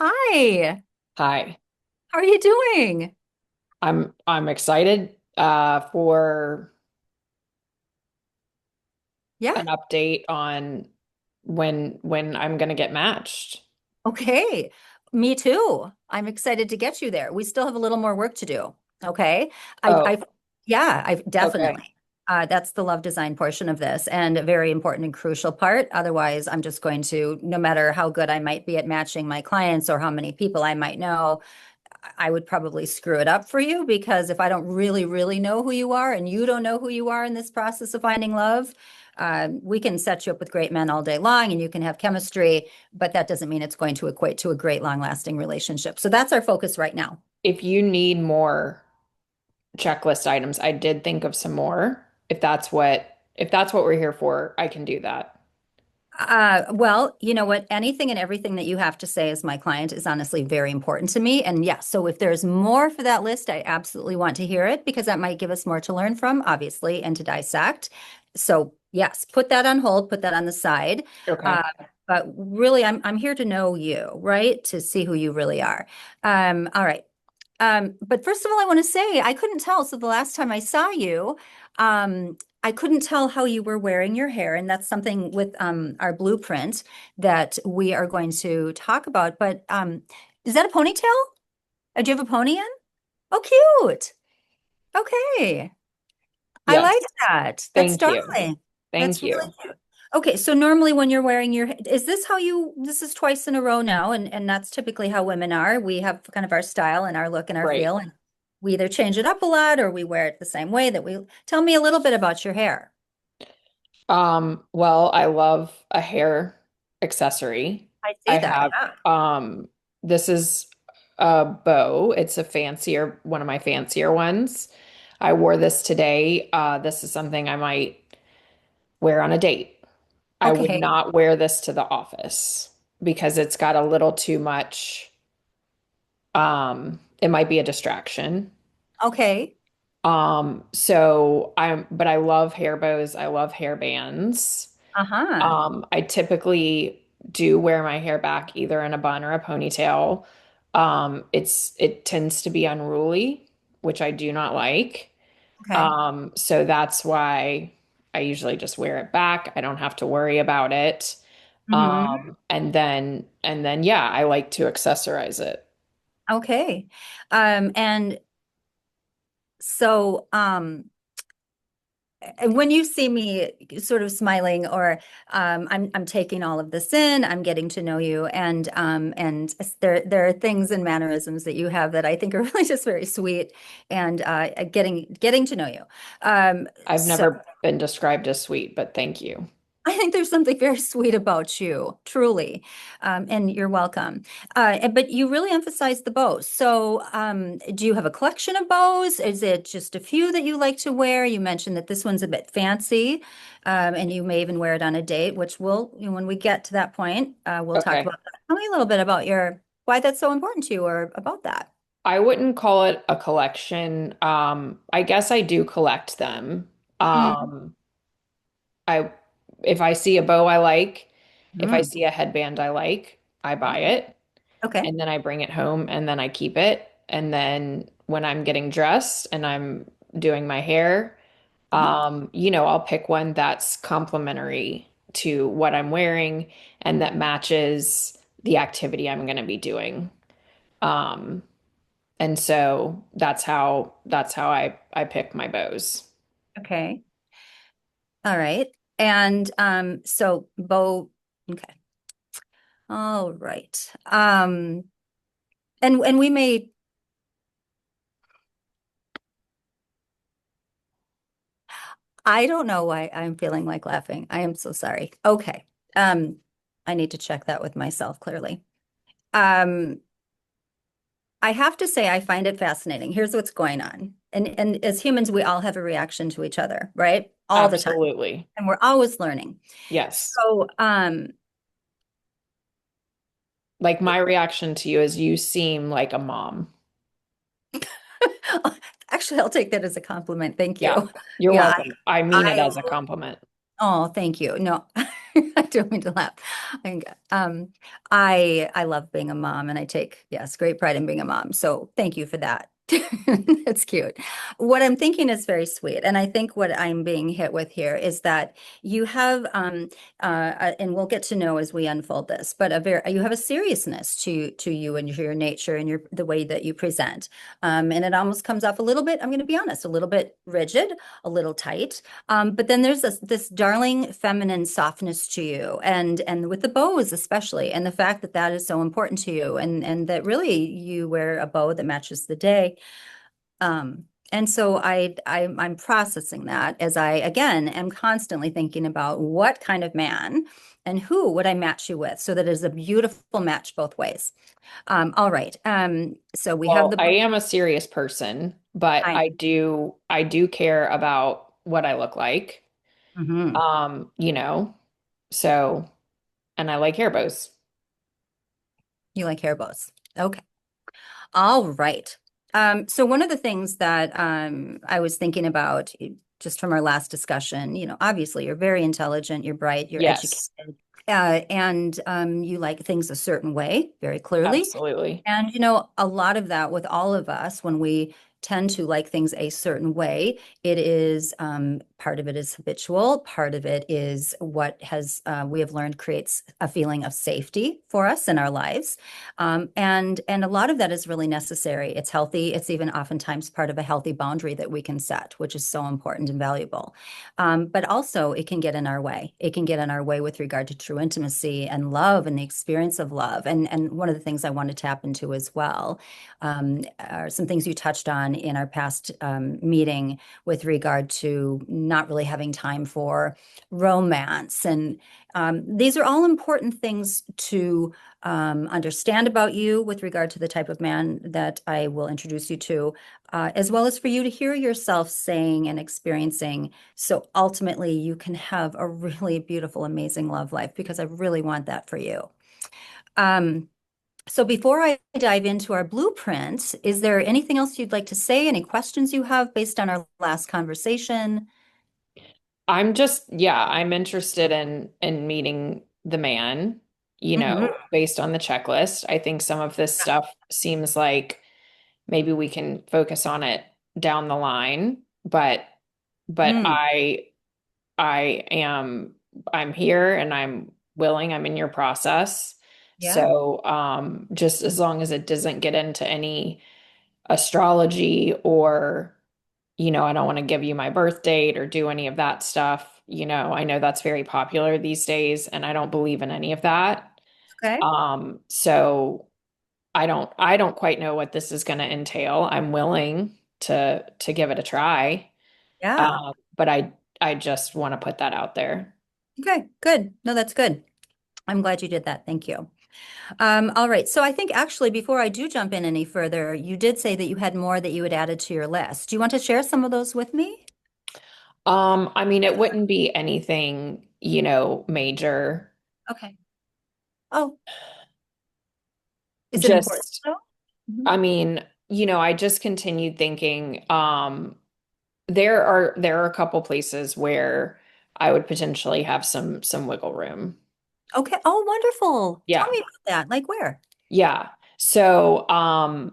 Hi, Hi. how are you doing? I'm excited for Yeah, an update on when I'm gonna get matched. okay. Me too. I'm excited to get you there. We still have a little more work to do. Okay. I, Oh, I, yeah, I okay. definitely. That's the love design portion of this and a very important and crucial part. Otherwise, I'm just going to, no matter how good I might be at matching my clients or how many people I might know, I would probably screw it up for you because if I don't really, really know who you are and you don't know who you are in this process of finding love, we can set you up with great men all day long and you can have chemistry, but that doesn't mean it's going to equate to a great long lasting relationship. So that's our focus right now. If you need more checklist items, I did think of some more. If that's what we're here for, I can do that. Well, you know what? Anything and everything that you have to say as my client is honestly very important to me. And yes, so if there's more for that list, I absolutely want to hear it because that might give us more to learn from, obviously, and to dissect. So yes, put that on hold, put that on the side. Uh, Okay. but really, I'm here to know you, right? To see who you really are. All right. But first of all, I want to say I couldn't tell. So the last time I saw you, I couldn't tell how you were wearing your hair, and that's something with our blueprint that we are going to talk about. But is that a ponytail? Do you have a pony in? Oh, cute. Okay. I Yes. like that. That's Thank you. darling. Thank That's really you. cute. Okay, so normally when you're wearing your, is this how you, this is twice in a row now, and that's typically how women are. We have kind of our style and our look and our Right. feel, and we either change it up a lot or we wear it the same way that we, tell me a little bit about your hair. Well, I love a hair accessory. I see I that, have yeah. this is a bow. It's a fancier, one of my fancier ones. I wore this today. This is something I might wear on a date. I would Okay, not wear this to the office because it's got a little too much, it might be a distraction. okay. But I love hair bows. I love hair bands. Uh-huh. I typically do wear my hair back either in a bun or a ponytail. It tends to be unruly, which I do not like. Okay. So that's why I usually just wear it back. I don't have to worry about it. Hmm. And then yeah, I like to accessorize it. Okay. And so, and when you see me sort of smiling or I'm taking all of this in, I'm getting to know you, and there are things and mannerisms that you have that I think are really just very sweet, and getting to know you. I've So never been described as sweet, but thank you. I think there's something very sweet about you, truly, and you're welcome. But you really emphasize the bows. So, do you have a collection of bows? Is it just a few that you like to wear? You mentioned that this one's a bit fancy, and you may even wear it on a date, which when we get to that point, we'll talk Okay. about that. Tell me a little bit about why that's so important to you, or about that. I wouldn't call it a collection. I guess I do collect them. Mm-hmm. I if I see a bow I like, if I Mm-hmm. see a headband I like, I buy it Okay. and then I bring it home and then I keep it. And then when I'm getting dressed and I'm doing my hair, Mhm. I'll pick one that's complementary to what I'm wearing and that matches the activity I'm going to be doing. Um, and so that's how I pick my bows. Okay. All right. And so bow. Okay. All right. And we may, I don't know why I'm feeling like laughing. I am so sorry. Okay. Um, I need to check that with myself clearly. Um, I have to say I find it fascinating. Here's what's going on. And as humans, we all have a reaction to each other, right? All the time. Absolutely. And we're always learning. Yes. So, Like my reaction to you is you seem like a mom. actually, I'll take that as a compliment. Thank Yeah. you. You're Yeah, welcome. I mean it I as a compliment. oh, thank you. No. I don't mean to laugh. I, um, I love being a mom, and I take, yes, great pride in being a mom. So thank you for that. That's cute. What I'm thinking is very sweet, and I think what I'm being hit with here is that you have, and we'll get to know as we unfold this, but you have a seriousness to you and your nature and your the way that you present, and it almost comes off a little bit. I'm going to be honest, a little bit rigid, a little tight. But then there's this darling feminine softness to you, and with the bows especially, and the fact that that is so important to you, and that really you wear a bow that matches the day. And so I'm processing that as I again am constantly thinking about what kind of man and who would I match you with, so that it is a beautiful match both ways. All right. So we have Well, the I bow. am a serious person, but I do care about what I look like. Mhm. You know, so and I like hair bows. You like hair bows. Okay. All right. So one of the things that I was thinking about just from our last discussion, obviously you're very intelligent, you're bright, you're Yes, educated, and you like things a certain way, very clearly. absolutely. And a lot of that with all of us, when we tend to like things a certain way, it is part of it is habitual, part of it is what has we have learned creates a feeling of safety for us in our lives. And a lot of that is really necessary. It's healthy. It's even oftentimes part of a healthy boundary that we can set, which is so important and valuable. But also, it can get in our way. It can get in our way with regard to true intimacy and love and the experience of love. And one of the things I want to tap into as well are some things you touched on in our past meeting with regard to not really having time for romance. And these are all important things to understand about you with regard to the type of man that I will introduce you to, as well as for you to hear yourself saying and experiencing. So ultimately, you can have a really beautiful, amazing love life, because I really want that for you. Um, so before I dive into our blueprint, is there anything else you'd like to say? Any questions you have based on our last conversation? I'm interested in meeting the man, Mhm. based on the checklist. I think some of this stuff seems like maybe we can focus on it down the line, but Mm, I am I'm here and I'm willing, I'm in your process. yeah. So just as long as it doesn't get into any astrology or I don't want to give you my birth date or do any of that stuff. I know that's very popular these days, and I don't believe in any of that. Okay. So I don't quite know what this is going to entail. I'm willing to give it a try. Yeah. But I just want to put that out there. Okay. Good. No, that's good. I'm glad you did that. Thank you. All right. So I think actually, before I do jump in any further, you did say that you had more that you had added to your list. Do you want to share some of those with me? I mean, it wouldn't be anything, major. Okay. Oh, is it important Just, though? Mhm. I mean, I just continued thinking, there are a couple places where I would potentially have some wiggle room. Okay. Oh, wonderful. Tell Yeah. me about that. Like where? Yeah. So, I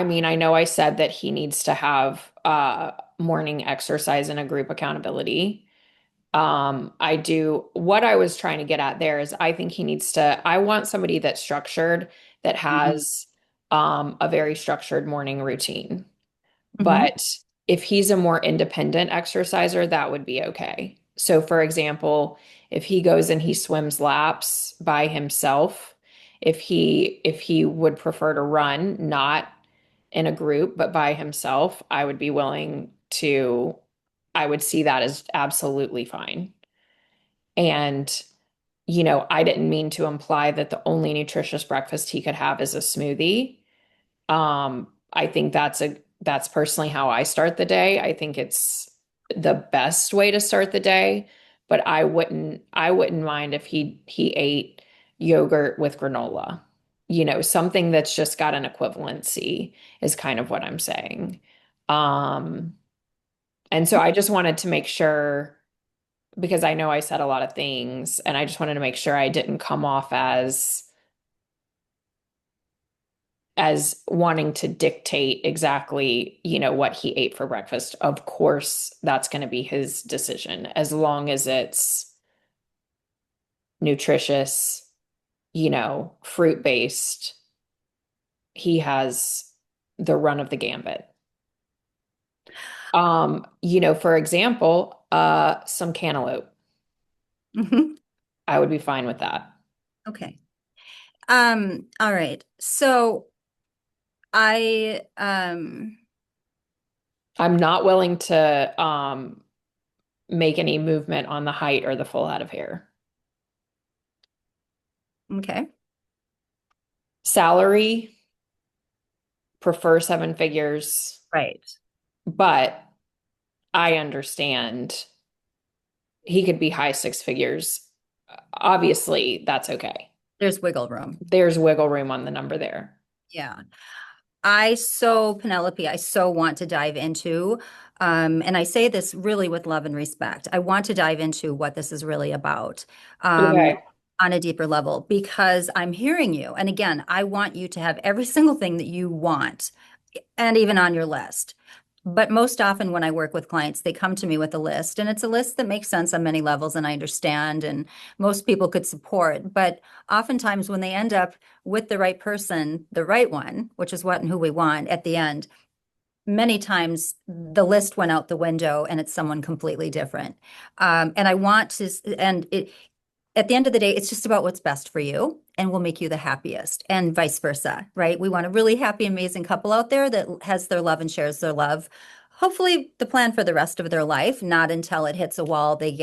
mean, I know I said that he needs to have morning exercise and a group accountability. I do what I was trying to get at there is I want somebody that's structured, that Hmm. has a very structured morning routine. Hmm. But if he's a more independent exerciser, that would be okay. So, for example, if he goes and he swims laps by himself, if he would prefer to run, not in a group, but by himself, I would see that as absolutely fine. And, I didn't mean to imply that the only nutritious breakfast he could have is a smoothie. I think that's personally how I start the day. I think it's the best way to start the day, but I wouldn't mind if he ate yogurt with granola. Something that's just got an equivalency is kind of what I'm saying. Um, and so I just wanted to make sure because I know I said a lot of things and I just wanted to make sure I didn't come off as wanting to dictate exactly, what he ate for breakfast. Of course, that's going to be his decision as long as it's nutritious, fruit based. He has the run of the gambit. For example, some cantaloupe. Mhm. I would be fine with that. Okay. All right. So I I'm not willing to make any movement on the height or the full head of hair. okay. Salary, prefer seven figures, Right. but I understand he could be high six figures. Obviously, that's okay. There's wiggle room. There's wiggle room on the number there. Yeah. Penelope, I so want to dive into, and I say this really with love and respect. I want to dive into what this is really about, um, Okay. on a deeper level because I'm hearing you. And again, I want you to have every single thing that you want, and even on your list. But most often when I work with clients, they come to me with a list, and it's a list that makes sense on many levels, and I understand, and most people could support. But oftentimes when they end up with the right person, the right one, which is what and who we want at the end, many times the list went out the window and it's someone completely different. And I want to, and it, at the end of the day, it's just about what's best for you and will make you the happiest, and vice versa, right? We want a really happy, amazing couple out there that has their love and shares their love. Hopefully, the plan for the rest of their life, not until it hits a wall, they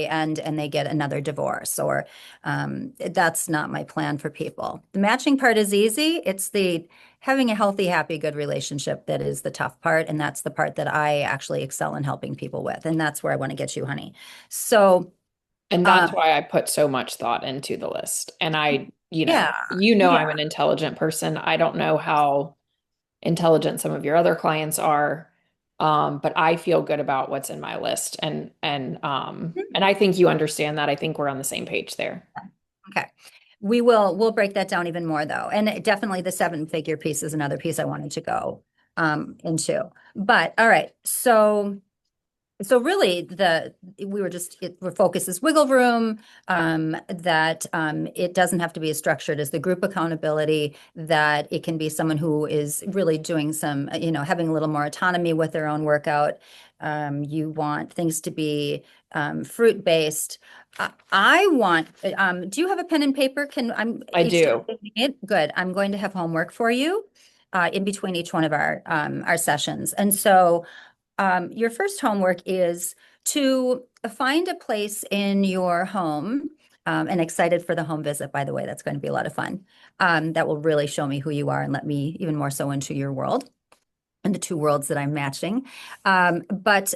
end and they get another divorce, or that's not my plan for people. The matching part is easy. It's the having a healthy, happy, good relationship that is the tough part. And that's the part that I actually excel in helping people with. And that's where I want to get you, honey. So, And that's um, why I put so much thought into the list. And yeah, I'm yeah. an intelligent person. I don't know how intelligent some of your other clients are. But I feel good about what's in my list. And I think you understand that. I think we're on the same page there. Okay. We'll break that down even more though. And definitely the seven figure piece is another piece I wanted to go into. But all right. So really our focus is wiggle room, that it doesn't have to be as structured as the group accountability, that it can be someone who is really doing some, having a little more autonomy with their own workout. You want things to be fruit based. I want, do you have a pen and paper? Can I'm I each time do. it? Good. I'm going to have homework for you in between each one of our sessions. And so your first homework is to find a place in your home. And excited for the home visit, by the way. That's going to be a lot of fun. That will really show me who you are and let me even more so into your world and the two worlds that I'm matching. But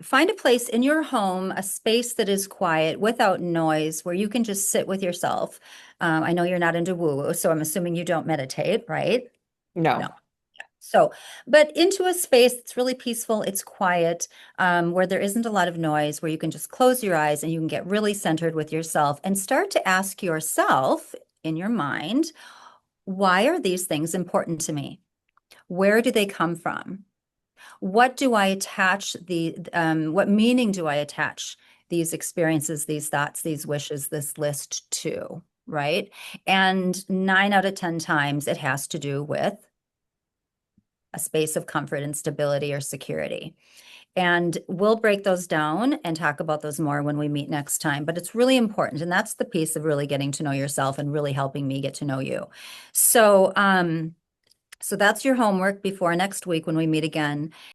find a place in your home, a space that is quiet without noise, where you can just sit with yourself. I know you're not into woo-woo, so I'm assuming you don't meditate, right? No. No. So, but into a space that's really peaceful, it's quiet, where there isn't a lot of noise, where you can just close your eyes and you can get really centered with yourself and start to ask yourself in your mind, why are these things important to me? Where do they come from? What do I attach what meaning do I attach these experiences, these thoughts, these wishes, this list to, right? And 9 out of 10 times it has to do with a space of comfort and stability or security. And we'll break those down and talk about those more when we meet next time. But it's really important. And that's the piece of really getting to know yourself and really helping me get to know you. So, so that's your homework before next week when we meet again.